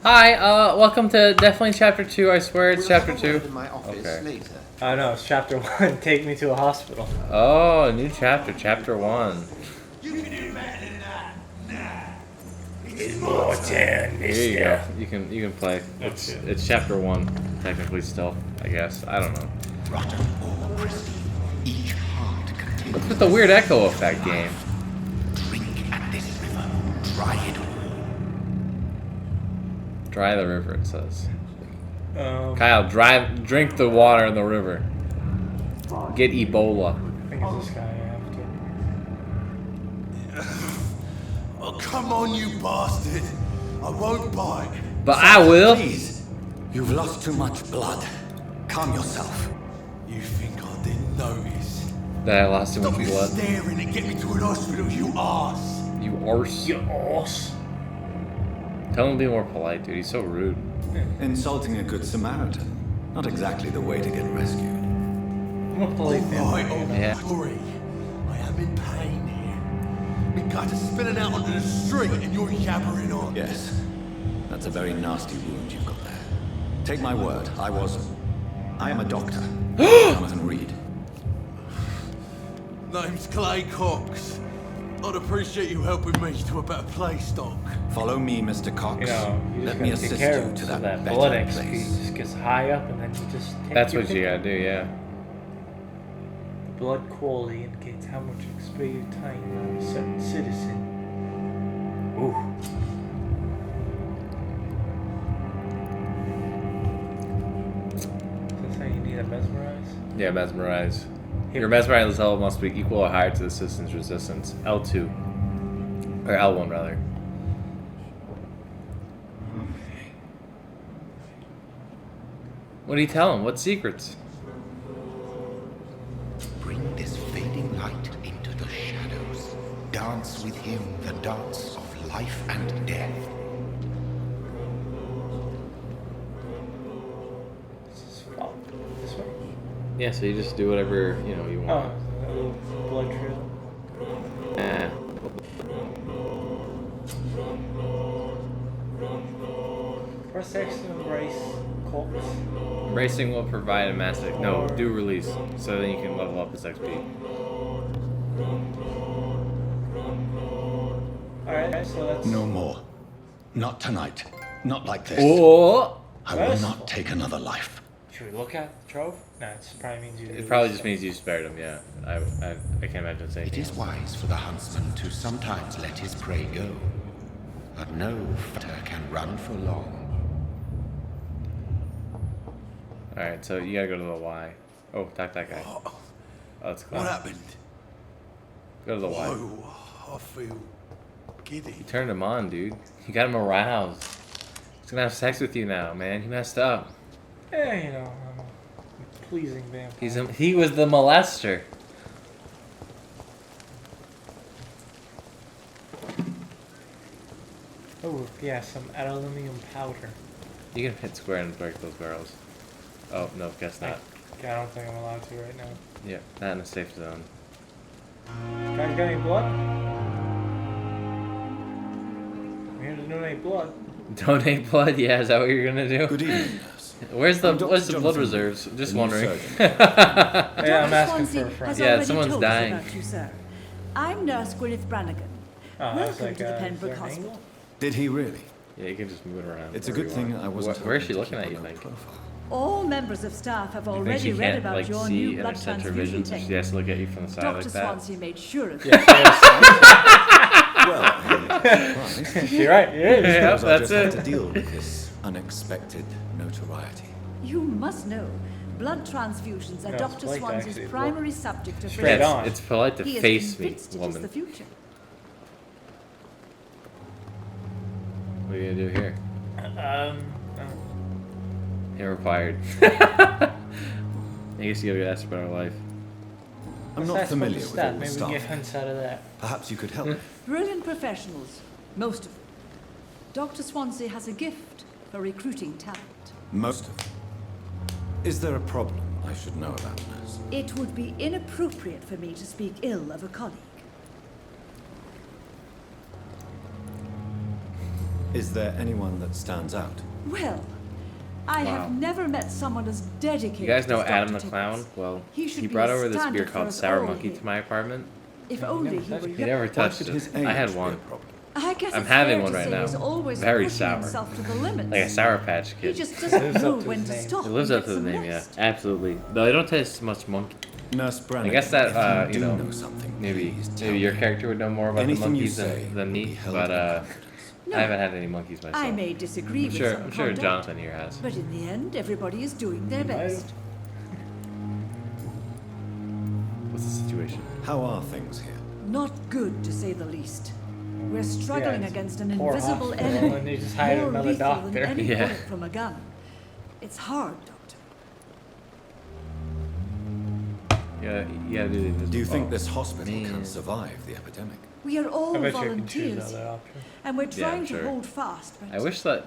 Hi, welcome to definitely chapter 2, I swear it's chapter 2. In my office Okay. later. Oh no, it's chapter 1. Take me to a hospital. Oh, new chapter, chapter 1. You can do better than that. Nah. It's more time, Here you go. You can play. It's chapter 1, technically still, I guess. I don't know. Rotten or crispy, each heart contains. What's with the weird echo effect game? Drink at this river. Dry it all. Dry the river, it says. Kyle, drink the water in the river. Get Ebola. I think it's this guy after. Oh, come on, you bastard. I won't bite. But I will. Please, you've lost too much blood. Calm yourself. You think I didn't notice? That I lost too much Stop blood. staring and get me to an hospital, you arse. You arse. You arse. Tell him to be more polite, dude. He's so rude. Insulting a good Samaritan. Not exactly the way to get rescued. I'm a polite Alright, family. Yeah. sorry. I am in pain here. My gut is spilling out onto the street and you're yabbering on. Yes, that's a very nasty wound you've got there. Take my word, I am a doctor. Jonathan Reed. Name's Clay Cox. I'd appreciate you helping me to a better place, Doc. Follow me, Mr. Cox. You know, you Let just me gotta take assist care you of to so that that better blood XP place. just gets high up and then you just take That's your what you pick. gotta do, yeah. The blood quality indicates how much XP you time on a certain citizen. Ooh. Is that saying you need a mesmerize? Yeah, mesmerize. Your mesmerize level must be equal or higher to the system's resistance. L2. Or L1, rather. What do you tell him? What secrets? Bring this fading light into the shadows. Dance with him the dance of life and death. This way? Yeah, so you just do whatever, you know, you Oh, want. that little blood trail. Eh. Press X to embrace corpse. Embracing will provide a massive... No, do release. So then you can level up his XP. Alright, so that's... No more. Not tonight. Not like this. Oh! I will not take another life. Should we look at the trove? No, it probably means you... It probably just means you spared him, yeah. I can't imagine saying It is wise for the huntsman to sometimes let his prey go. But no fighter can run for long. Alright, so you gotta go to the Y. Oh, talk that guy. What? Oh, that's What clown. happened? Go to the Y. Oh, I feel giddy. You turned him on, dude. You got him aroused. He's gonna have sex with you now, man. He messed up. Yeah, you know, I'm a pleasing vampire. He was the molester. Oh, yeah, some aluminium powder. You can hit square and break those barrels. Oh, no, guess not. I don't think I'm allowed to right now. Yeah, not in a safe zone. Guys got any blood? I'm here to donate blood. Donate blood? Yeah, is that what you're gonna do? Good evening, nurse. Where's I'm Dr. what's the blood Jonathan, reserves? Just the new wondering. surgeon. Yeah, I'm Dr. asking Swansea for a friend. has Yeah, already someone's told dying. us about you, sir. I'm Nurse Gwyneth Brannigan. Oh, I was Welcome like, to the is Pembroke there an Hospital. angle? Did he really? Yeah, you can just move it around. It's a wherever good you thing want. I wasn't. Where is she hoping to looking at keep you, a low think? profile. All members of staff have You think already she read can't about like your see new and blood center transfusion vision, so she technique. has to look at you from the side Dr. like that? Swansea made sure of Yeah, that. Well, I'm surprised. you're right, it is. Yeah, Suppose I that's just have it. to deal with this unexpected notoriety. You must know, blood transfusions are No, Dr. Blake Swansea's actually primary subject of Straight research. on. It's polite to He is face me, convinced it is woman. the future. What are you gonna do here? Oh. You're required. I guess you gotta ask about our life. I'm Let's not ask familiar about with the all stat. the Maybe we stuff. get hints out of that. Perhaps you could help me. Brilliant professionals, most of them. Dr. Swansea has a gift for recruiting talent. Most of them. Is there a problem I should know about, nurse? It would be inappropriate for me to speak ill of a colleague. Is there anyone that stands out? Well, I have never met someone as dedicated. You guys know as Adam Dr. the Clown? Tippett. Well, He should he be brought a over this beer standard for called us Sour all Monkey here. to my apartment. If only he were He never touched Could it. his I had age be a one. problem? I guess I'm it's having fair one to right say now. He's always Very pushing sour. himself to the limits. Like a Sour Patch He Kid. just doesn't Lives know up to when his to name. stop. It lives and up get to the some name, yeah. rest. Absolutely. Though they don't taste so much monkey. Nurse Brannigan, I guess that, if you you do know, something, maybe please tell your me. character would know more about Anything the you monkeys say than will be me, held but in confidence. No, I haven't had any monkeys myself. I may disagree with some I'm sure conduct, Jonathan here has. but in the end, everybody is doing their best. What's the situation? How are things here? Not good, to say the least. We're struggling Yeah, it's against an poor invisible hospital, enemy, and they just hired more another lethal doctor. than any Yeah. bullet from a gun. It's hard, Doctor. Yeah, do the invisible. Do you think oh, this hospital man. can survive the epidemic? We are all I bet you can choose volunteers, the other option. and we're Yeah, trying I'm to sure. hold fast. But I wish that,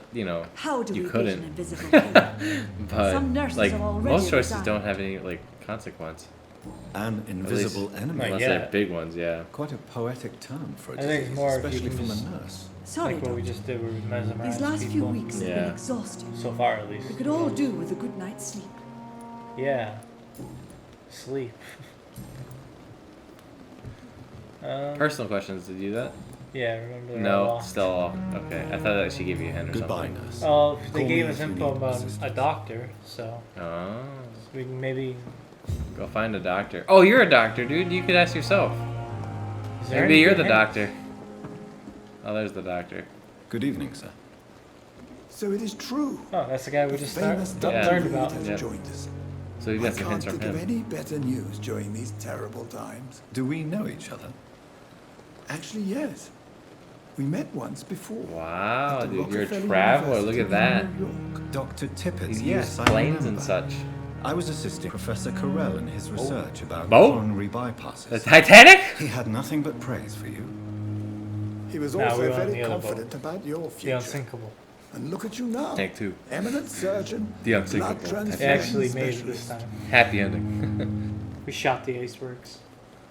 how do you we couldn't. beat an invisible killer? But Some nurses like have already most choices resigned. don't have any like consequence. An invisible enemy. Like, Unless yeah. they're big ones, yeah. Quite a poetic term for a I think it's disease, more if you especially can from just- a nurse. Sorry, Like what we Doctor. just did, where we mesmerized These last few people. weeks have Yeah. been exhausting. So far, at least. We could all do with a good night's sleep. Yeah. Sleep. Personal questions, did you do that? Yeah, remember that No, law. still off. Okay. I thought that she gave you a hint or Goodbye, something. nurse. Oh, they Call gave me us if you info need about a assistance. doctor, so Oh. we can maybe. Go find a doctor. Oh, you're a doctor, dude. You could ask yourself. Is there Maybe any you're good the hint? doctor. Oh, there's the doctor. Good evening, sir. So it is true. Oh, that's the guy we just Famous Dr. Yeah. learned Reed about. has Yeah. joined us. So you I got some can't hints from think of him. any better news during these terrible times. Do we know each other? Actually, yes. We met once before. Wow, at the dude, you're a Rockefeller traveler. Look University at that. in New York. Dr. Tippett, He's yes, used I planes remember. and such. I was assisting Professor Carell in his research about Boat? coronary bypasses. The Titanic? He had nothing but praise for you. He was No, we also were on very the other confident about your The future. unsinkable. And look at you now. Take two. Eminent surgeon, The blood unsinkable. They transfusion actually made it this specialist. time. Happy ending. We shot the icebergs.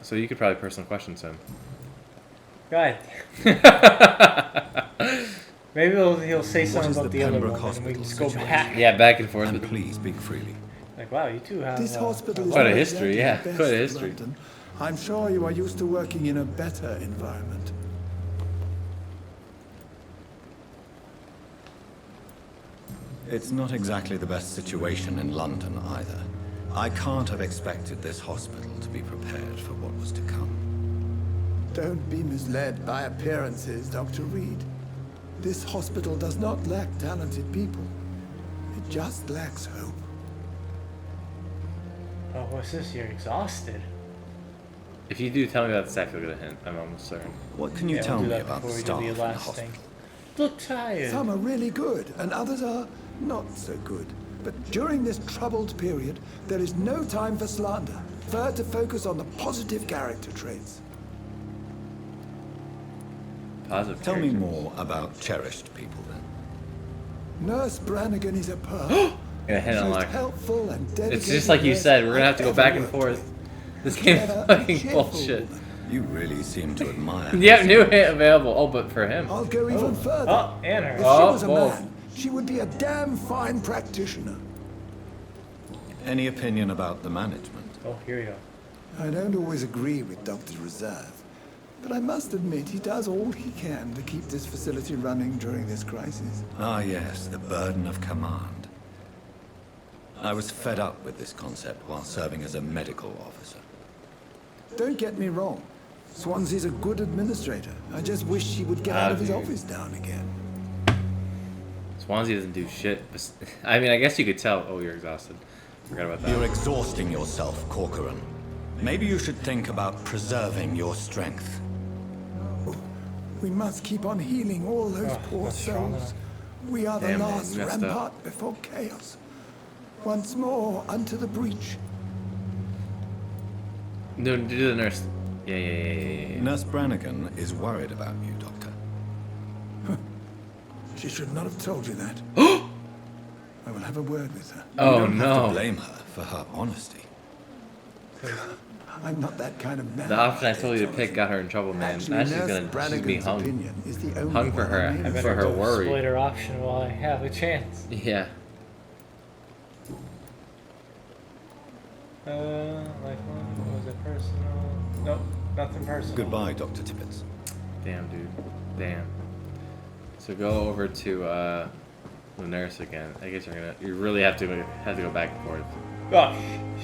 So you could probably personal questions him. Right. Maybe he'll say What something is about the the other Pembroke one, and we can just go Hospital back. situation? Yeah, back and forth. And With please speak freely. Like, wow, you two have. This hospital is Quite a not history, exactly yeah, the best quite a of history. London. I'm sure you are used to working in a better environment. It's not exactly the best situation in London either. I can't have expected this hospital to be prepared for what was to come. Don't be misled by appearances, Dr. Reed. This hospital does not lack talented people. It just lacks hope. Oh, what's this? You're exhausted. If you do tell me about the staff, you'll get a hint. I'm almost certain. What can you Yeah, tell we'll do me that about the before we staff do in the the last hospital? thing. Look tired. Some are really good, and others are not so good. But during this troubled period, there is no time for slander. Prefer to focus on the positive character traits. Positive. Tell me characters. more about cherished people then. Nurse Brannigan is a pearl. Yeah, hint Most unlocked. helpful and dedicated. It's just like you nurse said. We're gonna have to go I've back ever and worked forth. with. This game's Together, fucking cheerful bullshit. woman. You really seem to admire. Yeah, new hint available. Oh, but for him. I'll go even further. Oh, and her. If she Oh, was a both. man, she would be a damn fine practitioner. Any opinion about the management? Oh, here we go. I don't always agree with Dr. Reserve, but I must admit he does all he can to keep this facility running during this crisis. Ah yes, the burden of command. I was fed up with this concept while serving as a medical officer. Don't get me wrong. Swansea's a good administrator. I just wish he would get out of his dude. office now and again. Swansea doesn't do shit. I mean, I guess you could tell. Oh, you're exhausted. Forgot about that. You're exhausting yourself, Corcoran. Maybe you should think about preserving your strength. We must keep on healing all those Oh, poor not strong souls. We are the Damn, man, last you messed up. rampart before chaos. Once more unto the breach. No, do the nurse. Yeah. Nurse Brannigan is worried about you, Doctor. She should not have told you that. I will have a word with her. Oh You don't have to no. blame her for her honesty. I'm not that kind of man. The option I told you to pick got her in trouble, man. Actually, Now she's Nurse gonna be Brannigan's hung. opinion is the only Hung for one her I'm I in better for her go worry. exploit her option while I have a chance. Yeah. Lifeline, was it personal? Nope, nothing personal. Goodbye, Dr. Tippett. Damn, dude. Damn. So go over to the nurse again. I guess you really have to go back and forth. Oh,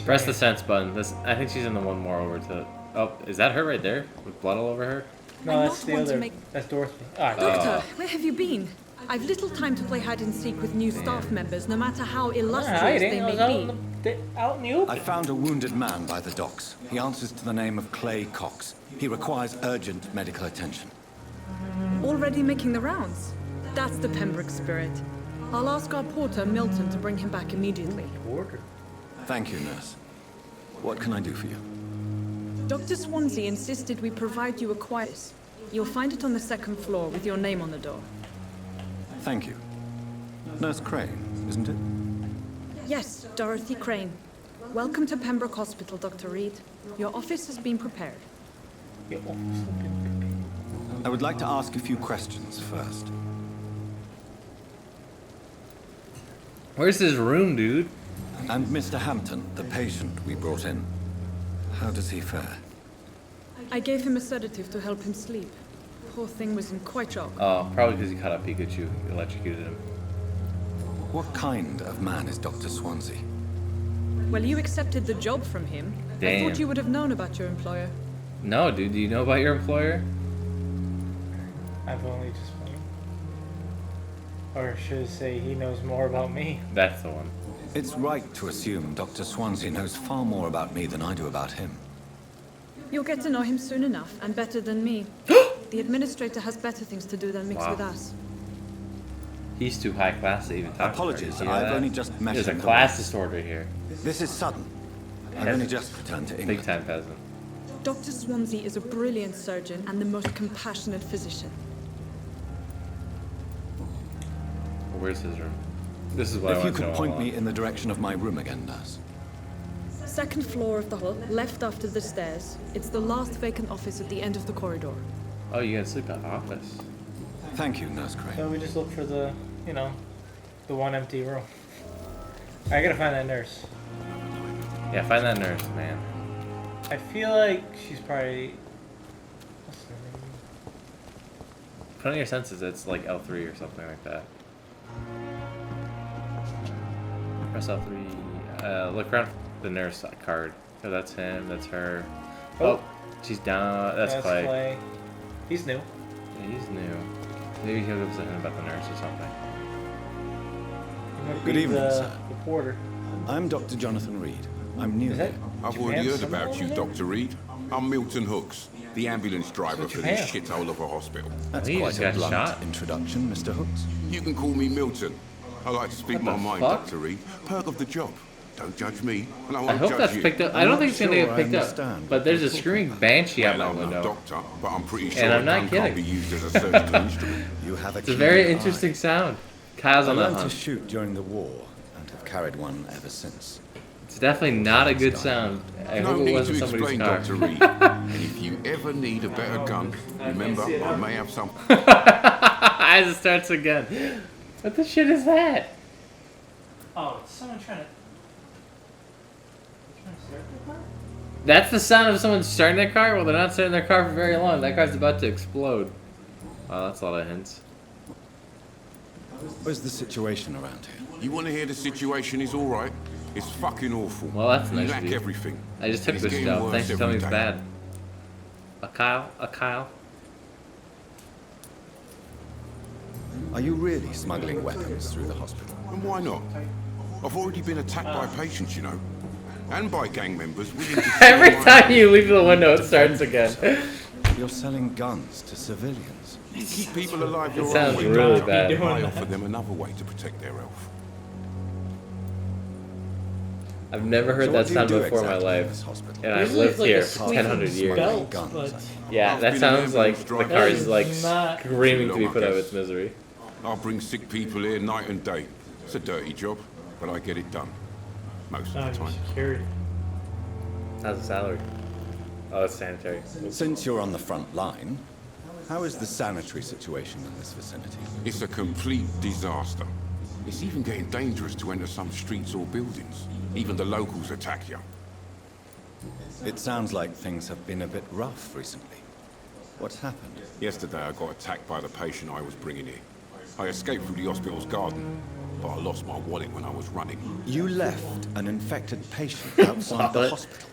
Press the sense button. I think she's in the one more over to. Oh, is that her right there with blood all over her? No, I'm that's not the one to other. make- That's Dorothy. Ah, Doctor, where have you been? I've little time to play hide and seek with new staff members, no matter how illustrious hiding. they I was may be. out in the open. I found a wounded man by the docks. He answers to the name of Clay Cox. He requires urgent medical attention. Already making the rounds? That's the Pembroke spirit. I'll ask our porter, Milton, to bring him back immediately. Order. Thank you, nurse. What can I do for you? Dr. Swansea insisted we provide you a quiet. You'll find it on the second floor with your name on the door. Thank you. Nurse Crane, isn't it? Yes, Dorothy Crane. Welcome to Pembroke Hospital, Dr. Reed. Your office has been prepared. Your office will be prepared. I would like to ask a few questions first. Where's his room, dude? And Mr. Hampton, the patient we brought in. How does he fare? I gave him a sedative to help him sleep. Poor thing was in quite shock. Oh, probably because he caught up Pikachu, electrocuted him. What kind of man is Dr. Swansea? Well, you accepted the job from him. I Damn. thought you would have known about your employer. No, dude. Do you know about your employer? I've only just met him. Or should I say, he knows more about me. That's the one. It's right to assume Dr. Swansea knows far more about me than I do about him. You'll get to know him soon enough, and better than me. The administrator has better things to do than mix Wow. with us. He's too high class to even talk Apologies, to her. You hear I've that? only just met There's a him. class disorder here. This is sudden. I've only just returned to England. Big time peasant. Dr. Swansea is a brilliant surgeon and the most compassionate physician. Where's his room? This is what I If you want to know could all point along. me in the direction of my room again, nurse. Second floor of the hall, left after the stairs. It's the last vacant office at the end of the corridor. Oh, you gotta sleep at office. Thank you, Nurse Crane. So we just look for the, the one empty room. I gotta find that nurse. Yeah, find that nurse, man. I feel like she's probably. What's her name? Put on your senses, it's like L3 or something like that. Press L3. Look around the nurse card. Oh, that's him, that's her. Oh, she's down. That's Clay. He's new. Yeah, he's new. Maybe he'll give us a hint about the nurse or something. He might Good be evening, the, sir. the porter. I'm Dr. Jonathan Reed. I'm new Is that? here. I've Japan already heard somewhere about you, over there? Dr. Reed. I'm Milton Hooks, the ambulance driver for this Japan. shithole of a hospital. That's He quite just a got blunt shot. introduction, Mr. Hooks. You can call me Milton. I like to speak What my the mind, fuck? Dr. Reed. Perk of the job. Don't judge me, and I I won't hope judge that's you. picked up. I I'm don't not think it's gonna sure get I picked up. understand But what there's a you're screaming banshee out Well, my I'm no window. doctor, but I'm pretty sure And I'm a not gun kidding. can't be used as a surgical instrument. You have a It's a keen very eye. interesting sound. Kyle's I on the learned to hunt. shoot during the war and have carried one ever since. It's definitely not a good sound. I No hope it need wasn't to somebody's explain, car. Dr. Reed. And if you ever need a better gun, remember, I may have some. As it starts again. What the shit is that? Oh, it's someone trying to start the car? That's the sound of someone starting their car? Well, they're not starting their car for very long. That car's about to explode. Wow, that's a lot of hints. Where's the situation around here? You want to hear the situation is all right? It's fucking awful. Well, that's we nice lack of you. everything. I just took It's this getting job. worse Thanks for telling me it's every day. bad. A Kyle? A Kyle? Are you really smuggling weapons through the hospital? And why not? I've already been attacked by patients, you know. And by gang members willing to Every steal my- time you leave the window, it starts again. You're selling guns to civilians. You keep people alive your sounds own way. really Dr. bad. I offer them another way to protect their health. I've never heard So that what do you sound do before in my exactly in life. this hospital? And I've Usually lived it's like here a for squeaky 100 years. belt, Guns. but Yeah, I've that been sounds an like ambulance the driver. car is like Not- screaming to be put out of Guess. its misery. I bring sick people here night and day. It's a dirty job, but I get it done. Most of the time. security. How's the salary? Oh, it's sanitary. Since you're on the front line, how is the sanitary situation in this vicinity? It's a complete disaster. It's even getting dangerous to enter some streets or buildings. Even the locals attack you. It sounds like things have been a bit rough recently. What's happened? Yesterday I got attacked by the patient I was bringing here. I escaped through the hospital's garden, but I lost my wallet when I was running. You left an infected patient outside the hospital.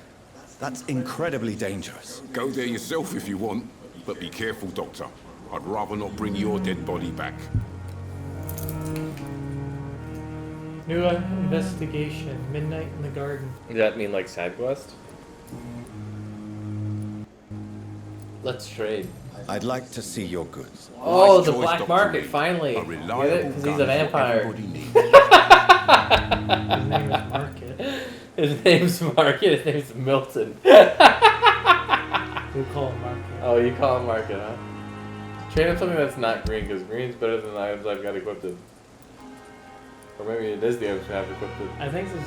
That's incredibly dangerous. Go there yourself if you want, but be careful, Doctor. I'd rather not bring your dead body back. New investigation. Midnight in the garden. Does that mean like side quest? Let's trade. I'd like to see your goods. Oh, Nice the choice, black Dr. market, Reed. finally. A Get reliable it? Because he's gun a is what vampire. everybody needs. His name is Market. His name's Market, his name's Milton. We call him Market. Oh, you call him Market, huh? Trade him something that's not green, because green's better than the items I've got equipped in. Or maybe it is the items I have equipped in. I think this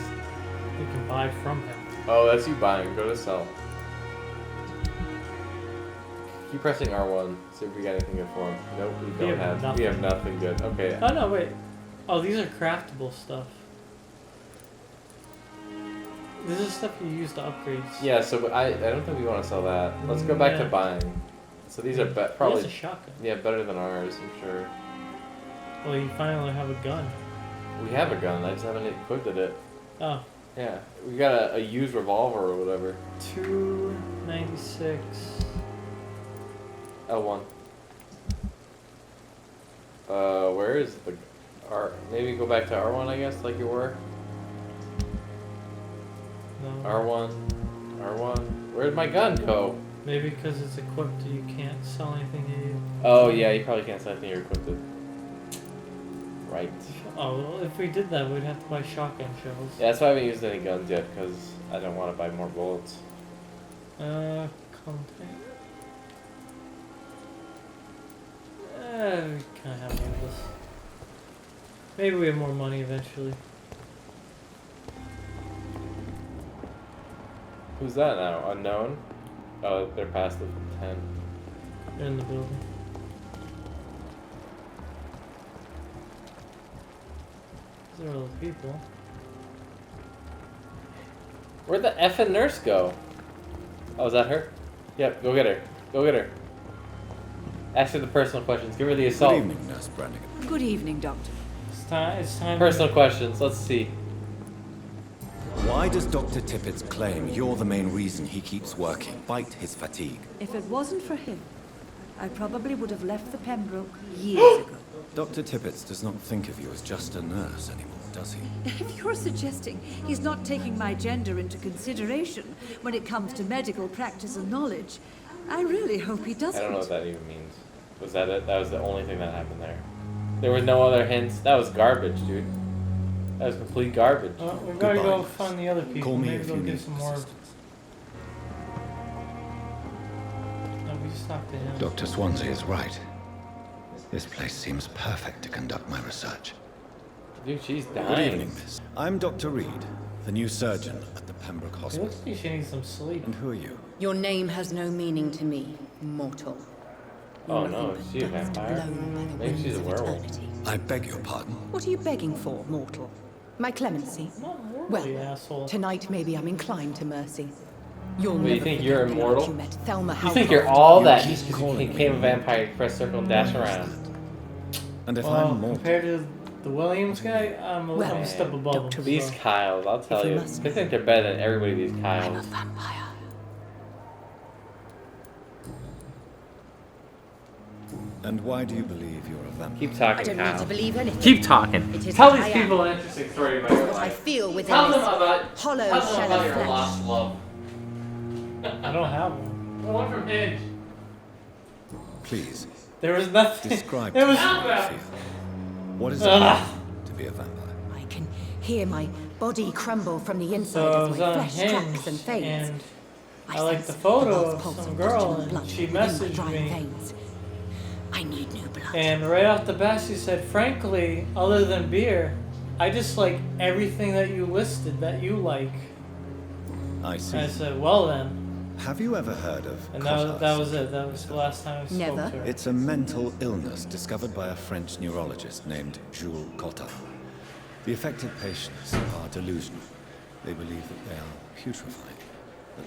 you can buy from him. Oh, that's you buying. Go to sell. Keep pressing R1. See if we got anything good for him. Nope, we don't have. nothing. We have nothing good. Okay. Oh no, wait. Oh, these are craftable stuff. This is stuff you use to upgrade. Yeah, so I don't think we want to sell that. Let's go back to Yeah. buying. So these are There's probably a shotgun. yeah better than ours, I'm sure. Well, you finally have a gun. We have a gun. I just haven't equipped it. Oh, Yeah, we got a used revolver or whatever. 296. L1. Where is the R? Maybe go back to R1, I guess, like you were. No. R1, R1. Where'd my gun go? Maybe because it's equipped, you can't sell anything to you. Oh yeah, you probably can't sell anything you're equipped with. Right. Oh, well, if we did that, we'd have to buy shotgun shells. Yeah, that's why I haven't used any guns yet, because I don't want to buy more bullets. Contact. We kind of have all this. Maybe we have more money eventually. Who's that now? Unknown? Oh, they're past the 10. They're in the building. These are all the people. Where'd the effing nurse go? Oh, is that her? Yep, go get her. Go get her. Ask her the personal questions. Give her the assault. Good evening, Nurse Brannigan. Good evening, Doctor. It's time. Personal questions. Let's see. Why does Dr. Tippett's claim you're the main reason he keeps working, despite his fatigue? If it wasn't for him, I probably would have left the Pembroke years ago. Dr. Tippett does not think of you as just a nurse anymore, does he? If you're suggesting he's not taking my gender into consideration when it comes to medical practice and knowledge, I really hope he doesn't. I don't know what that even means. Was that it? That was the only thing that happened there. There was no other hints. That was garbage, dude. That was complete garbage. Well, we gotta Goodbye, go nurse. find the other people. Call me Maybe if they'll you give need some more. assistance. No, we just talked to him. Dr. Swansea is right. This place seems perfect to conduct my research. Dude, she's dying. Good evening, miss. I'm Dr. Reed, the new surgeon at the Pembroke It Hospital. looks like she needs some sleep. And who are you? Your name has no meaning to me, mortal. Oh You're no, nothing is she a but dust vampire? blown by the Maybe she's winds a of werewolf. eternity. I beg your pardon. What are you begging for, mortal? My clemency? Not Well, really, asshole. tonight maybe I'm inclined to mercy. You'll Wait, never you think forget you're the immortal? night You met Thelma You think you're Halcroft. all You that keep just because calling you me. became a vampire, you press circle and dash Why is around? that? And if Well, I'm mortal, compared to the Williams guy, I'm Well, a step above him. Dr. These so. Kyles, I'll tell If you you. must They know. think they're better than everybody, these I'm a Kyles. vampire. and why do you believe you're a vampire? Keep I talking, don't need to Kyle. believe anything. Keep talking. It is Tell what these I am. people an interesting story about your What I life. feel within Tell them this about hollow tell them shell about of your flesh. lost love. I don't have one. The one from Hinge. Please, There was nothing. describe There to was. me how you feel. What is it Ugh. like to be a vampire? I can hear my body crumble from the inside So I as was my on flesh cracks Hinge, and fades. and I liked the sense photo pulse of pulse some of girl, questionable and blood she within my messaged drying me. veins. I need new blood. And right off the bat, she said, frankly, other than beer, I just like everything that you listed that you like. I see. And I said, well then. Have you ever heard of And that was it. That was the last time I spoke Never. to her. It's a mental illness discovered by a French neurologist named Jules Cotta. The affected patients are delusional. They believe that they are putrefied.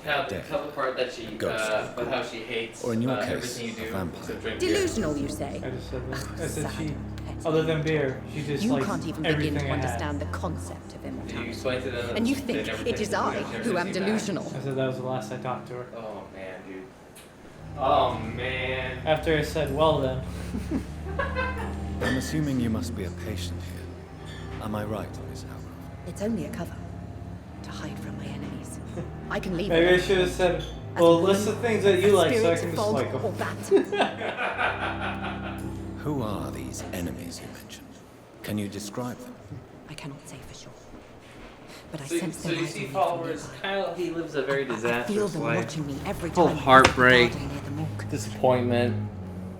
How the cover part that she, Ghost. but how she hates Or in your case, everything you a do. vampire. except drink beer. Delusional, you say? I just said that. I said Sad she, pet. other than beer, she just You likes can't even everything begin to I had. understand the concept of Did you immortality. explain to them? And you they think never it take is the- I they never who am take it back? delusional. I said that was the last I talked to her. Oh man, dude. Oh man. After I said, well then. I'm assuming you must be a patient here. Am I right, Miss Howcroft? It's only a cover to hide from my enemies. I can leave Maybe I them. should have said, As well, a list the woman, things that you like so I spirits, can just fog, like or them. that. Who are these enemies you mentioned? Can you describe them? I cannot say for sure. But I So, sense so them you rising see from followers, nearby. Kyle, he lives a very I feel disastrous them life. watching me every Full time of I heartbreak, garden near the morgue. disappointment.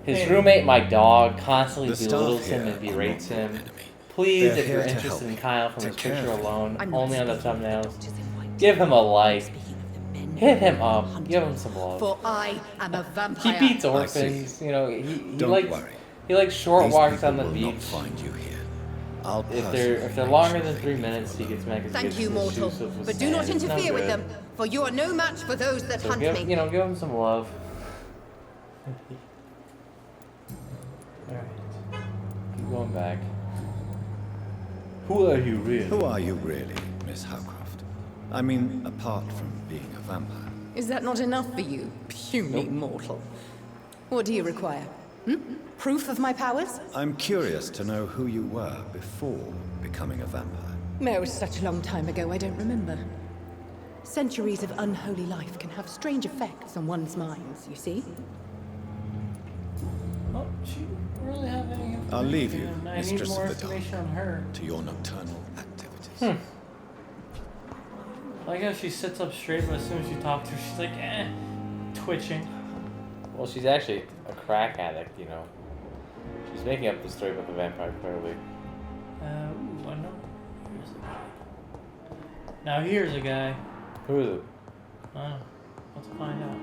His Hey. roommate, my dog, constantly The staff belittles him here and are berates not your him. enemy. Please, They're if you're here to interested help in you, Kyle from to his care picture for you. alone, I'm not only on the speaking of the thumbnails, doctors in white. give him a like. Speaking of the men Hit him who up. hunt Give him me. some love. For I am a He vampire. beats I see. orphans. You know, he Don't likes worry. he likes short These walks people on the will not beach. find you here. I'll If personally they're make longer sure than they 3 leave minutes, he alone. gets mad because he Thank gets you, his mortal, shoes filled with but do not sand. It's interfere with good. them, for you are no match for those that So hunt give, me. you know, give him some love. Alright. Keep going back. Who are you really? Who are you really, Miss Howcroft? I mean, apart from being a vampire. Is that not enough for you, puny mortal? What do you require? Proof of my powers? I'm curious to know who you were before becoming a vampire. No, it was such a long time ago, I don't remember. Centuries of unholy life can have strange effects on one's minds, you see? Oh, she really have any information? I'll leave you, I need Mistress more of the Dark. information on her. To your nocturnal activities. I like how she sits up straight, but as soon as you talk to her, she's like, twitching. Well, she's actually a crack addict, you know. She's making up the story about the vampire, clearly. Ooh, I know. Here's a guy. Now here's a guy. Who is it? Oh, let's find out.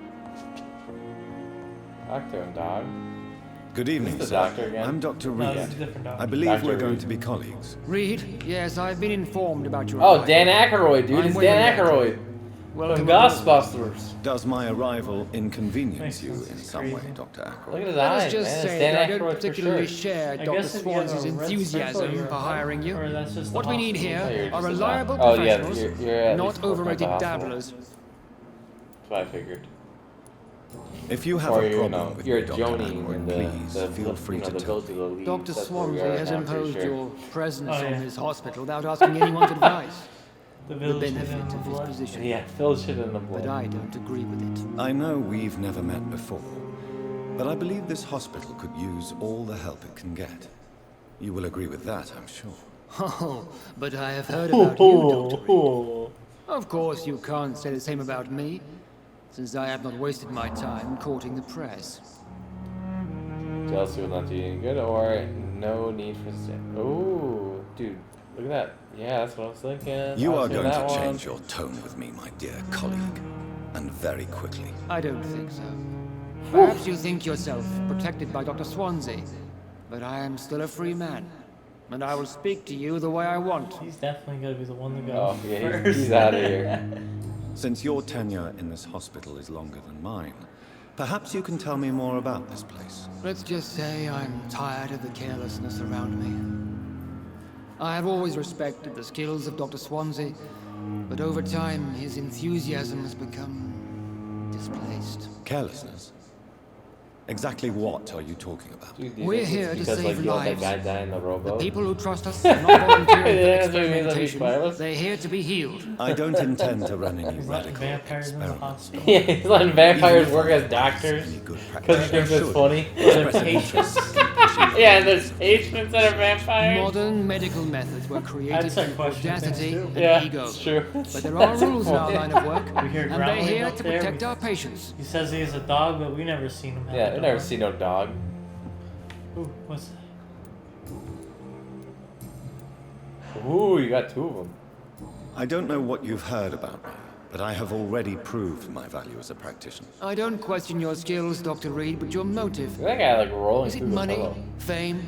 Talk to him, dog. Good evening, the sir. doctor again? I'm Dr. No, Reed. this is a different doctor. I believe Dr. we're going Reed. to be colleagues. Reed, yes, I've been informed about your Oh, arrival. Dan Aykroyd, dude. I'm It's waiting Dan there. Aykroyd. Welcome From aboard. Ghostbusters. Does my arrival inconvenience Makes you sense, in it's some way, crazy. Dr. Look Aykroyd? at his Let us eyes, just man. It's say Dan that I Aykroyd don't for particularly sure. share I Dr. guess if you have a Swansea's red circle, enthusiasm you're for a hiring you. Or that's just the What we need hospital. here Oh, you're are just a reliable doc- oh, yeah, professionals, you're at least not working at the overrated hospital. dabblers. That's what I figured. If you have Or a you problem know, with you're me, a Dr. Joni Aykroyd, in please the feel free you know, to the tell village me. of the leaves. Dr. That's where we Swansea are has now, I'm pretty imposed sure. your presence Oh, on yeah. his hospital without asking anyone's advice. The The village hidden benefit in the of his blood. position. Yeah, Phil shit in the But blood. I don't agree with it. I know we've never met before, but I believe this hospital could use all the help it can get. You will agree with that, I'm sure. Oh, but I have heard about you, Dr. Reed. Of course, you can't say the same about me, since I have not wasted my time courting the press. Jealousy will not do you any good, or no need for. Oh, dude, look at that. Yeah, that's what I was thinking. You I was are doing going to that one. change your tone with me, my dear colleague, and very quickly. I don't think so. Perhaps you think yourself protected by Dr. Swansea, but I am still a free man, and I will speak to you the way I want. He's definitely gonna be the one to go Oh, yeah, first. he's out of here. Since your tenure in this hospital is longer than mine, perhaps you can tell me more about this place. Let's just say I'm tired of the carelessness around me. I have always respected the skills of Dr. Swansea, but over time his enthusiasm has become displaced. Carelessness? Exactly what are you talking about? Dude, do you We're think it's here to because, save like, you let lives. that guy die in the The rowboat? people who trust us are not volunteering Yeah, for that's what it means, that'd be experimentation. spoilers. They're here to be healed. I don't intend to run any He's letting radical vampires in the experiments. hospital. Yeah, he's letting vampires Even work if as I doctors any good because he thinks it's should funny. express an interest in pushing Yeah, and there's patients that are vampires. Modern medical methods were I'd created start through questioning things audacity too. and Yeah, ego. it's true. But there are That's rules in our important. line of work, We hear and they're growling here up to there. protect our patients. He says he has a dog, but we never seen him have Yeah, a I dog. never seen no dog. Ooh, what's that? Ooh, you got two of them. I don't know what you've heard about me, but I have already proved my value as a practitioner. I don't question your skills, Dr. Reed, but your motive. That guy like rolling Is it through the money, pillow. fame,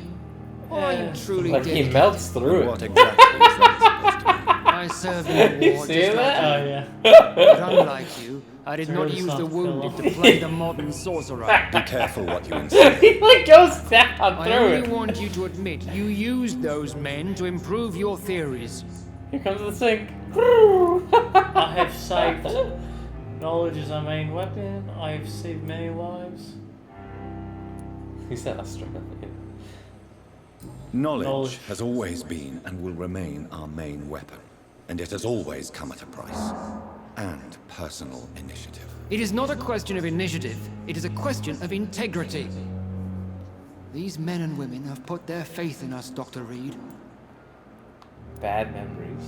or are you truly Like he dedicated? melts through What it. exactly is that supposed to mean? I served in the You war see just like that? Oh, you. yeah. But unlike you, I did It's not really use the soft wounded pillow. to play the modern sorcerer. Be careful what you insist. He like goes down I through only it. want you to admit you used those men to improve your theories. Here comes the sink. I have saved. Knowledge is our main weapon. I have saved many lives. He's not Australian. Knowledge has always been and will remain our main weapon. And it has always come at a price. And personal initiative. It is not a question of initiative, it is a question of integrity. These men and women have put their faith in us, Dr. Reed. Bad memories.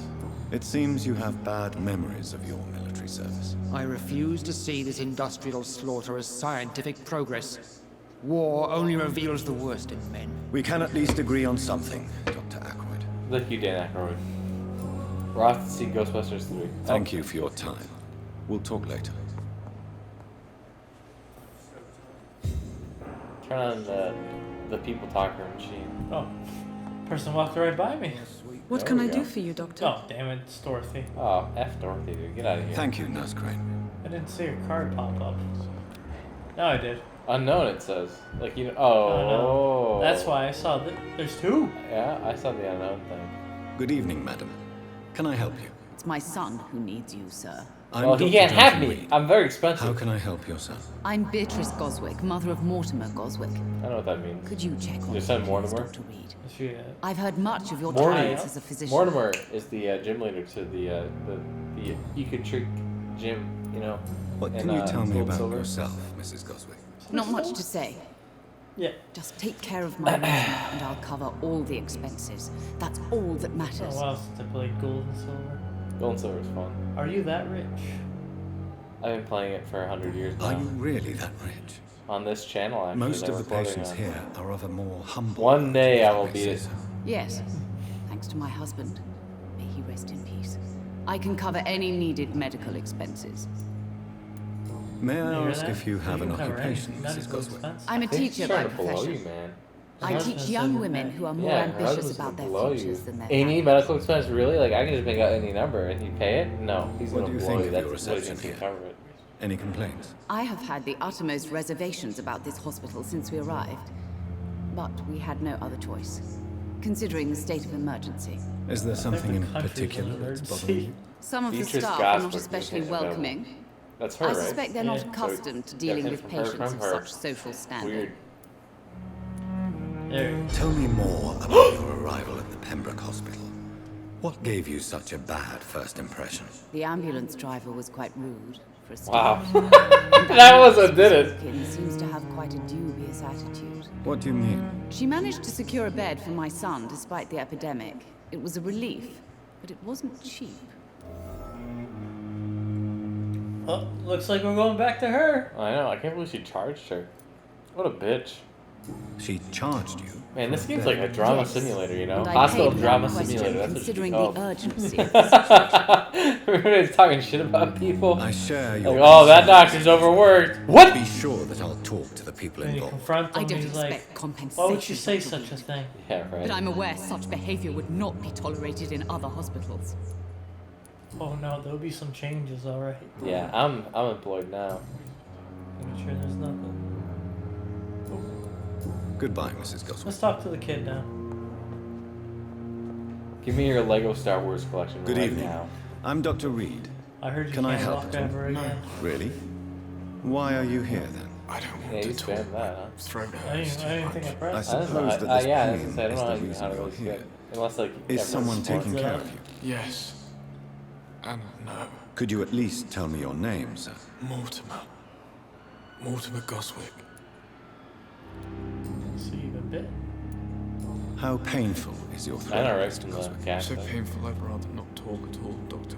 It seems you have bad memories of your military service. I refuse to see this industrial slaughter as scientific progress. War only reveals the worst in men. We can at least agree on something, Dr. Aykroyd. Look you, Dan Aykroyd. We're off to see Ghostbusters 3. Thank you for your time. We'll talk later. Turn on the people talker machine. Oh, person walked right by me. What There can we I go. do for you, Doctor? Oh, damn it, it's Dorothy. Oh, F Dorothy, dude. Get out of here. Thank you, Nurse Crane. I didn't see your card pop up. No, I did. Unknown, it says. Like, you know. Oh, Oh. no. That's why I saw that. There's two. Yeah, I saw the unknown thing. Good evening, madam. Can I help you? It's my son who needs you, sir. I'm Well, he Dr. can't have Jonathan me. Reed. I'm very expensive. How can I help your son? I'm Beatrice Goswick, mother of Mortimer Goswick. I know what that means. Could you check on Your son me, please, Mortimer? Dr. Reed? Is she, I've heard much of your Morty. talents as a physician. Mortimer is the gym leader to the Ecotric gym, you know. What in, can you tell me Gold about Silver. yourself, Mrs. Goswick? Not much to say. Yeah. Just take care of my region and I'll cover all the expenses. That's all that Oh, matters. wow, since I played Gold and Silver. Gold and Silver is fun. Are you that rich? I've been playing it for 100 years now. Are you really that rich? On this channel, actually. Most that of the we're recording patients on. here are of a more humble... One day I if will may beat say it. so. Yes, thanks to my husband. May he rest in peace. I can cover any needed medical expenses. May I hear ask that? if you have an can cover occupation, anything. Mrs. Medical Goswick? expense. I'm a I think he's teacher by trying to blow profession. you, man. I Husband teach said young that. women who are more Yeah, her ambitious husband's about gonna their blow futures you. than their Any families. medical expense, really? Like, I can just make out any number and you pay it? No, he's What gonna do you blow think you. of That's your what he's reception gonna here? cover it. Any complaints? I have had the uttermost reservations about this hospital since we arrived. But we had no other choice, considering the state of emergency. Is there something in the country's particular an that's emergency. bothering you? Some of the Beatrice staff are not Goswick especially was available. welcoming. That's her, I right? suspect they're not Yeah. accustomed to So, dealing yeah, with from her, patients from of her. such social standing. Weird. There. Tell me more about your arrival at the Pembroke Hospital. What gave you such a bad first impression? The ambulance driver was quite rude, for a Wow. start. That was what did it. Skin seems to have quite a dubious attitude. What do you mean? She managed to secure a bed for my son despite the epidemic. It was a relief, but it wasn't cheap. Oh, looks like we're going back to her. I know, I can't believe she charged her. What a bitch. She charged you? Man, this for game's bed? like a drama Yes. simulator, you know? And I Hospital paid drama without question, simulator, that's considering what the it urgency of the situation. Everybody's talking shit about people. I share your Like, oh, that concerns. doctor's overworked. What? Be sure that I'll talk to the people When you involved. confront I them, don't he's expect like, compensation. why would you say Dr. such a Reed. thing? Yeah, right. But I'm aware such behavior would not be tolerated in other hospitals. Oh no, there'll be some changes, alright. Yeah, I'm employed now. Make sure there's nothing. Goodbye, Mrs. Let's Goswick. talk to the kid now. Give me your Lego Star Wars collection Good right evening. now. I'm Dr. Reed. I heard you Can I can't help walk at all? ever again. Really? Why are you here then? I don't Yeah, want you to talk. spammed that, huh? Throat I hurts didn't, too I didn't much. think I I pressed. I don't know. suppose that this Yeah, I pain was gonna say, I don't is know the how to reason really you're skip. here. Unless, like, Is everyone's someone smart. taking care of you? Yes. And no. Could you at least tell me your name, sir? Mortimer. Mortimer Goswick. So you've been bit. How painful is your throat, I know, right? Mr. From the Goswick? cat. So painful I'd rather not talk at all, Doctor.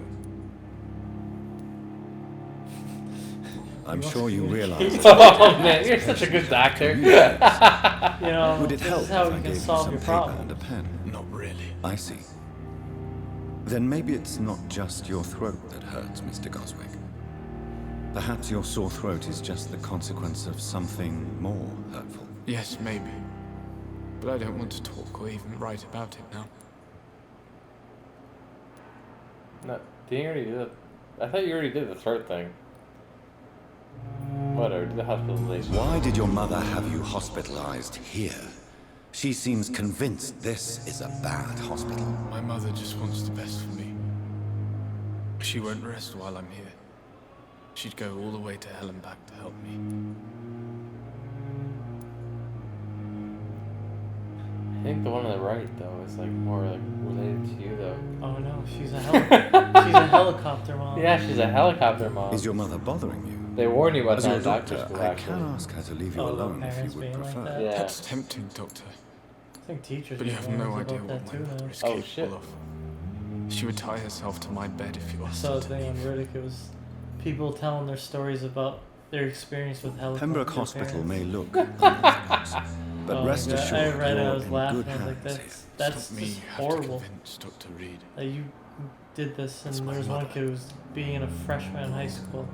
I'm sure you realize Oh man, you're such a good doctor. You know, Would it this help is if how I we gave can you solve some your paper problem. and a pen? Not really. I see. Then maybe it's not just your throat that hurts, Mr. Goswick. Perhaps your sore throat is just the consequence of something more hurtful. Yes, maybe. But I don't want to talk or even write about it now. No, didn't you already do that? I thought you already did the throat thing. Whatever, do the hospitalization. Why did your mother have you hospitalized here? She seems convinced this is a bad hospital. My mother just wants the best for me. She won't rest while I'm here. She'd go all the way to hell and back to help me. I think the one on the right, though, is like more like related to you, though. Oh no, she's a helicopter mom. Yeah, she's a helicopter mom. Is your mother bothering you? They warn you about As that your doctor, doctor's school, I actually. can ask her to leave you alone if you would prefer. Like Yeah. That's tempting, Doctor. I think teachers. But you have no idea about what that my too, mother though. is Oh, capable shit. of. She would tie herself to my bed if you I asked saw her a to. thing on Reddit. It was people telling their stories about their experience with helicopter. Pembroke Hospital may look but rest assured I read it, I you're was in laughing. good I was like, hands. that's Stop me, just you have to horrible. convince Dr. Reed. That you did this, and That's my there was one mother. kid who was being a freshman in high school.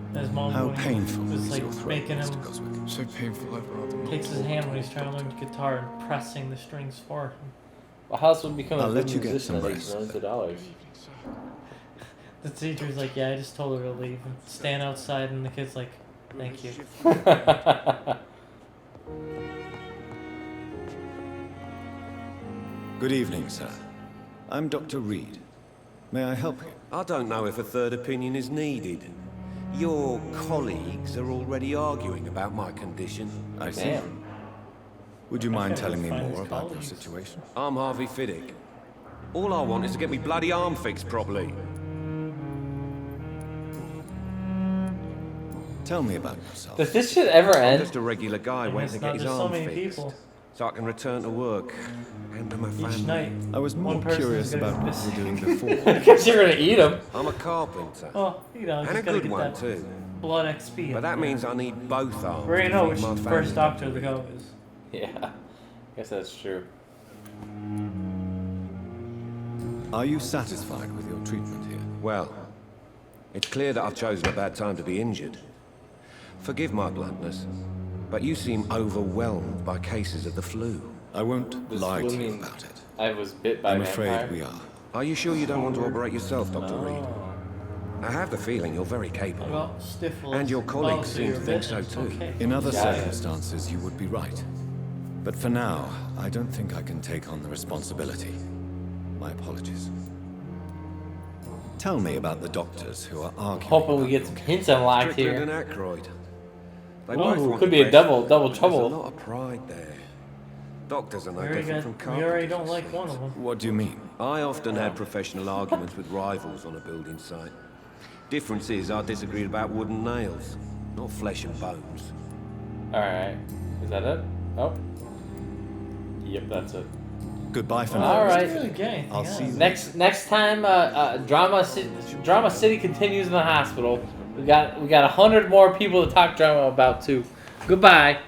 And his mom How when he painful was is like your throat, making him Mr. Goswick? So painful, I'd rather not. takes his hand when he's trying to learn the guitar and pressing the strings for him. Well, how else would become I'll a let good you get musician some that makes rest. millions of dollars? The teacher's like, yeah, I just told her to leave and stand outside, and the kid's like, thank you. Good evening, sir. I'm Dr. Reed. May I help you? I don't know if a third opinion is needed. Your colleagues are already arguing about my condition. I see. Damn. Would you mind can't telling me find more his about your colleagues. situation? I'm Harvey Fiddick. All I want is to get me bloody arm fixed properly. Tell me about yourself. Does this shit ever I'm end? just a regular guy And waiting it's to not get his just so arm many fixed. people. So I can return to work and to my Each family. night, I was more one person's curious gonna about be what you were missing. doing before. Because you're gonna eat them. I'm a carpenter. Oh, you know, And just a gotta good get one, that too. blood XP. But that means I need both arms. we already to know feed which my family. first doctor to go is. Yeah. Guess that's true. Are you satisfied with your treatment here? Well, it's clear that I've chosen a bad time to be injured. Forgive my bluntness, but you seem overwhelmed by cases of the flu. I won't This lie to flu you means about it. I was bit by I'm a afraid vampire. we are. Are you sure you don't want to operate yourself, Dr. Reed? No. I have the feeling you're very capable. Well, stiff And your colleagues so seem you're to a think bit, so it's too. okay. In other Yeah. circumstances, you would be right. But for now, I don't think I can take on the responsibility. My apologies. Tell me about the doctors who are arguing. Hoping we about get your some case. hints unlocked Strickland here. and Aykroyd. They Ooh, both want could the be a best, double but there's trouble. a lot of pride there. Doctors are no We already, different from we carpenters. already don't it like seems. one of them. What do you mean? I often had professional arguments with rivals on a building site. Difference is I disagreed about wooden nails, not flesh and bones. Alright. Is that it? Oh. Yep, that's it. Goodbye for now. All right. Really get anything I'll see you Next time, Drama City continues in the hospital. We got 100 more people to talk drama about too. Goodbye.